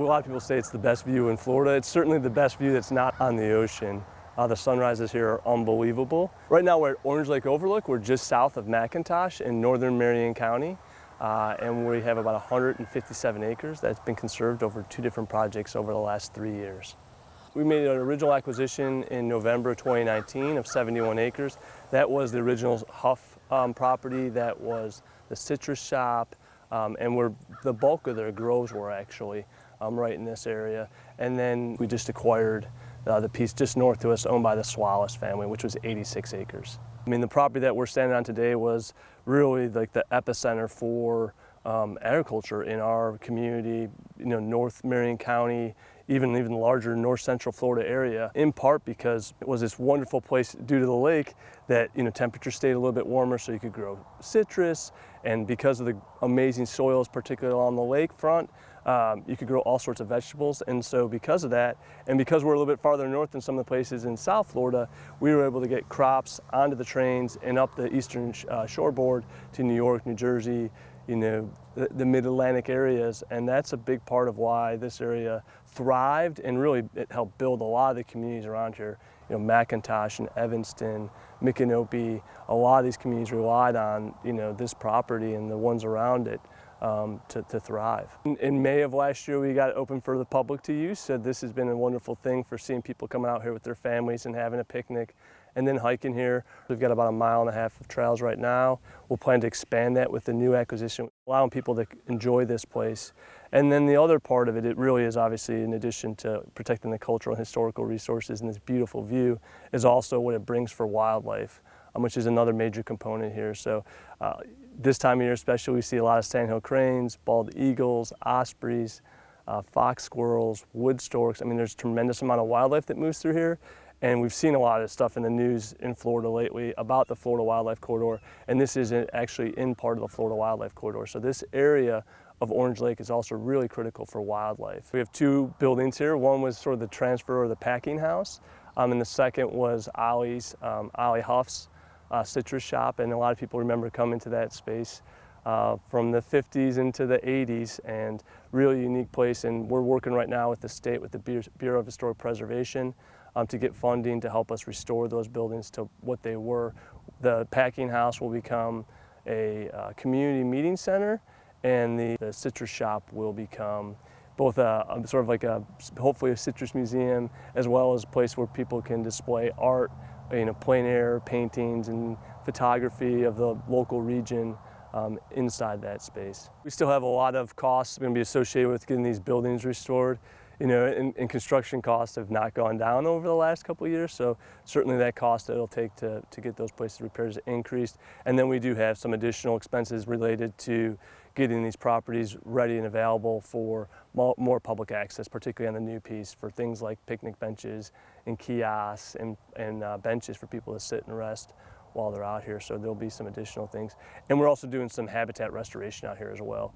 A lot of people say it's the best view in Florida. It's certainly the best view that's not on the ocean. The sunrises here are unbelievable. Right now we're at Orange Lake Overlook. We're just south of McIntosh in northern Marion County. And we have about 157 acres that's been conserved over 2 different projects over the last 3 years. We made an original acquisition in November 2019 of 71 acres. That was the original Huff property. That was the citrus shop, and where the bulk of their groves were actually right in this area. And then we just acquired the piece just north to us owned by the Swalis family, which was 86 acres. I mean, the property that we're standing on today was really like the epicenter for agriculture in our community, North Marion County, even larger north central Florida area, in part because it was this wonderful place due to the lake that temperatures stayed a little bit warmer so you could grow citrus, and because of the amazing soils, particularly along the lakefront, you could grow all sorts of vegetables. And so because of that, and because we're a little bit farther north than some of the places in South Florida, we were able to get crops onto the trains and up the eastern shoreboard to New York, New Jersey, the mid-Atlantic areas. And that's a big part of why this area thrived, and really it helped build a lot of the communities around here. McIntosh and Evanston, McIntosh, a lot of these communities relied on this property and the ones around it to thrive. In May of last year, we got it open for the public to use. So this has been a wonderful thing for seeing people coming out here with their families and having a picnic and then hiking here. We've got about 1.5 miles of trails right now. We'll plan to expand that with the new acquisition, allowing people to enjoy this place. And then the other part of it, it really is obviously, in addition to protecting the cultural and historical resources and this beautiful view, is also what it brings for wildlife, which is another major component here. So this time of year especially, we see a lot of sandhill cranes, bald eagles, ospreys, fox squirrels, wood storks. I mean, there's a tremendous amount of wildlife that moves through here. And we've seen a lot of stuff in the news in Florida lately about the Florida Wildlife Corridor, and this is actually in part of the Florida Wildlife Corridor. So this area of Orange Lake is also really critical for wildlife. We have 2 buildings here. One was sort of the transfer or the packing house, and the second was Ollie Huff's citrus shop, and a lot of people remember coming to that space from the 50s into the 80s, and really unique place. And we're working right now with the state, with the Bureau of Historic Preservation, to get funding to help us restore those buildings to what they were. The packing house will become a community meeting center, and the citrus shop will become both sort of like hopefully a citrus museum, as well as a place where people can display art, plein air paintings and photography of the local region inside that space. We still have a lot of costs going to be associated with getting these buildings restored. And construction costs have not gone down over the last couple of years, so certainly that cost that it'll take to get those places repaired is increased. And then we do have some additional expenses related to getting these properties ready and available for more public access, particularly on the new piece, for things like picnic benches and kiosks and benches for people to sit and rest while they're out here. So there'll be some additional things. And we're also doing some habitat restoration out here as well.